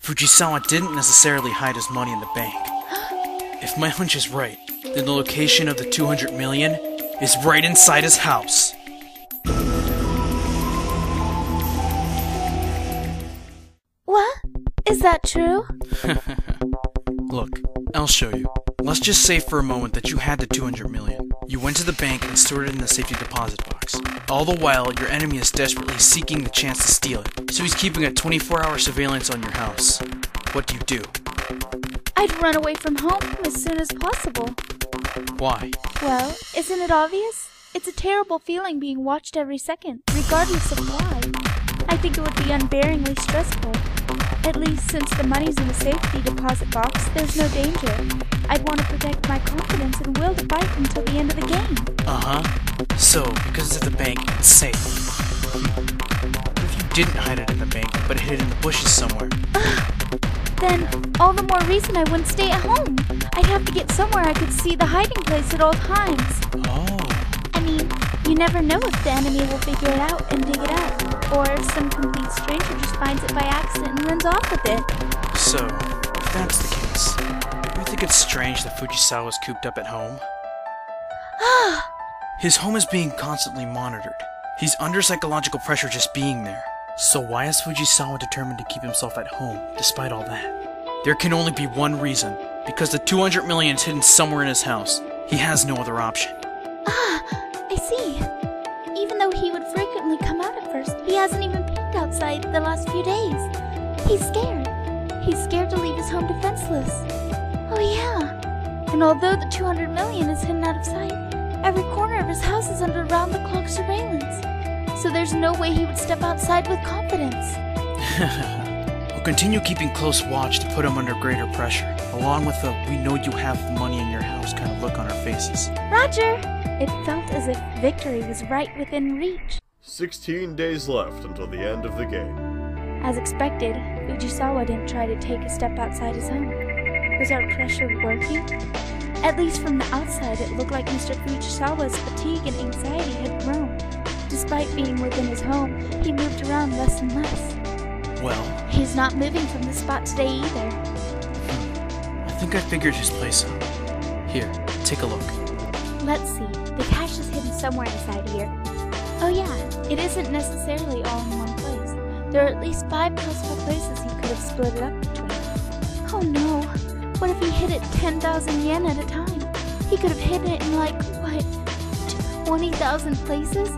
Fujisawa didn't necessarily hide his money in the bank. If my hunch is right, then the location of the 200 million is right inside his house. What? Is that true? Look, I'll show you. Let's just say for a moment that you had the 200 million. You went to the bank and stored it in the safety deposit box. All the while, your enemy is desperately seeking the chance to steal it, so he's keeping a 24-hour surveillance on your house. What do? I'd run away from home as soon as possible. Why? Well, isn't it obvious? It's a terrible feeling being watched every second, regardless of why. I think it would be unbearingly stressful. At least since the money's in the safety deposit box, there's no danger. I'd want to protect my confidence and will to fight until the end of the game. Uh-huh. So, because it's at the bank, it's safe. What if you didn't hide it in the bank, but hid it in the bushes somewhere? Then, all the more reason I wouldn't stay at home. I'd have to get somewhere I could see the hiding place at all times. Oh. I mean, you never know if the enemy will figure it out and dig it up, or if some complete stranger just finds it by accident and runs off with it. So, if that's the case, do you think it's strange that Fujisawa's cooped up at home? His home is being constantly monitored. He's under psychological pressure just being there. So why is Fujisawa determined to keep himself at home, despite all that? There can only be one reason. Because the 200 million is hidden somewhere in his house. He has no other option. I see. Even though he would frequently come out at first, he hasn't even peeked outside the last few days. He's scared. He's scared to leave his home defenseless. Oh yeah. And although the 200 million is hidden out of sight, every corner of his house is under round-the-clock surveillance. So there's no way he would step outside with confidence. We'll continue keeping close watch to put him under greater pressure, along with the "we know you have the money in your house" kind of look on our faces. Roger! It felt as if victory was right within reach. 16 days left until the end of the game. As expected, Fujisawa didn't try to take a step outside his home. Was our pressure working? At least from the outside, it looked like Mr. Fujisawa's fatigue and anxiety had grown. Despite being within his home, he moved around less and less. Well, He's not moving from the spot today either. I think I figured his place out. Here, take a look. Let's see. The cash is hidden somewhere inside here. Oh yeah, it isn't necessarily all in one place. There are at least 5 possible places he could have split it up between. Oh no. What if he hid it 10,000 yen at a time? He could have hidden it in like, what, 20,000 places?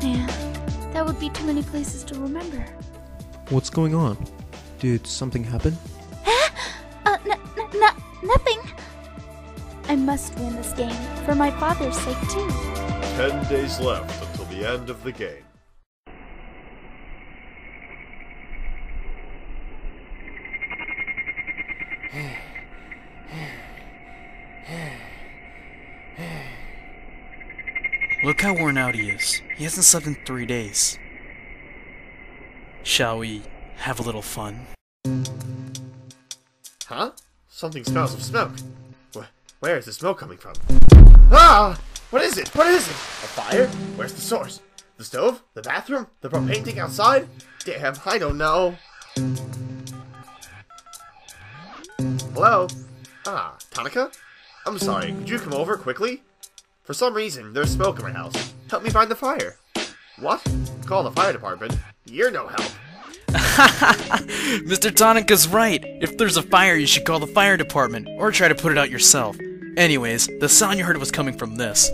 Man, that would be too many places to remember. What's going on? Did something happen? Nothing. I must win this game, for my father's sake too. 10 days left until the end of the game. Look how worn out he is. He hasn't slept in 3 days. Shall we have a little fun? Huh? Something smells of smoke. Where is the smoke coming from? Ah! What is it? What is it? A fire? Where's the source? The stove? The bathroom? The propane tank outside? Damn, I don't know. Hello? Ah, Tanaka? I'm sorry, could you come over quickly? For some reason, there's smoke in my house. Help me find the fire. What? Call the fire department? You're no help. Mr. Tanaka's right. If there's a fire, you should call the fire department, or try to put it out yourself. Anyways, the sound you heard was coming from this.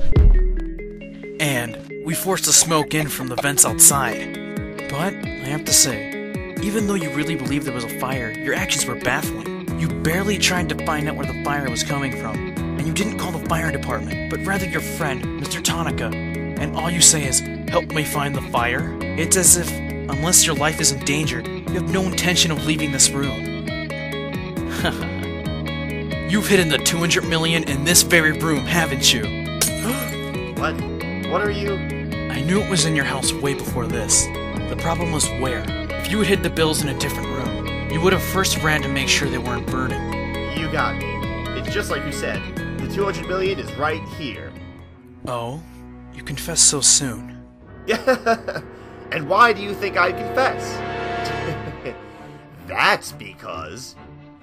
And we forced the smoke in from the vents outside. But, I have to say, even though you really believed there was a fire, your actions were baffling. You barely tried to find out where the fire was coming from. And you didn't call the fire department, but rather your friend, Mr. Tanaka. And all you say is, "Help me find the fire?" It's as if, unless your life is in danger, you have no intention of leaving this room. You've hidden the 200 million in this very room, haven't you? What? What are you? I knew it was in your house way before this. The problem was where. If you had hid the bills in a different room, you would have first ran to make sure they weren't burning. You got me. It's just like you said. The 200 million is right here. Oh? You confess so soon. And why do you think I confess? That's because,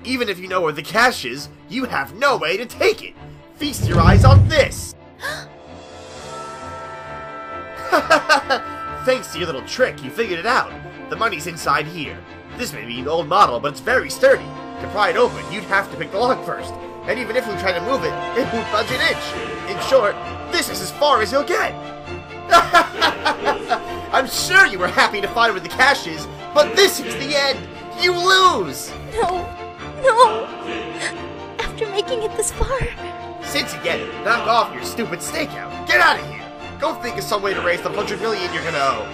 even if you know where the cash is, you have no way to take it. Feast your eyes on this! Thanks to your little trick, you figured it out. The money's inside here. This may be an old model, but it's very sturdy. To pry it open, you'd have to pick the lock first. And even if we try to move it, it won't budge an inch. In short, this is as far as you'll get. I'm sure you were happy to find where the cash is, but this is the end. You lose! No. No! After making it this far... Since you get it, knock off your stupid stakeout. Get out of here! Go think of some way to raise the 100 million you're gonna owe.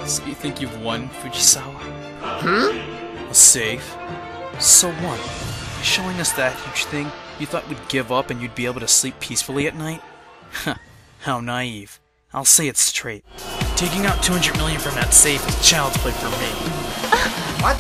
So you think you've won, Fujisawa? Hmm? A safe? So what? By showing us that huge thing, you thought we'd give up and you'd be able to sleep peacefully at night? How naive. I'll say it straight. Taking out 200 million from that safe is child's play for me. What?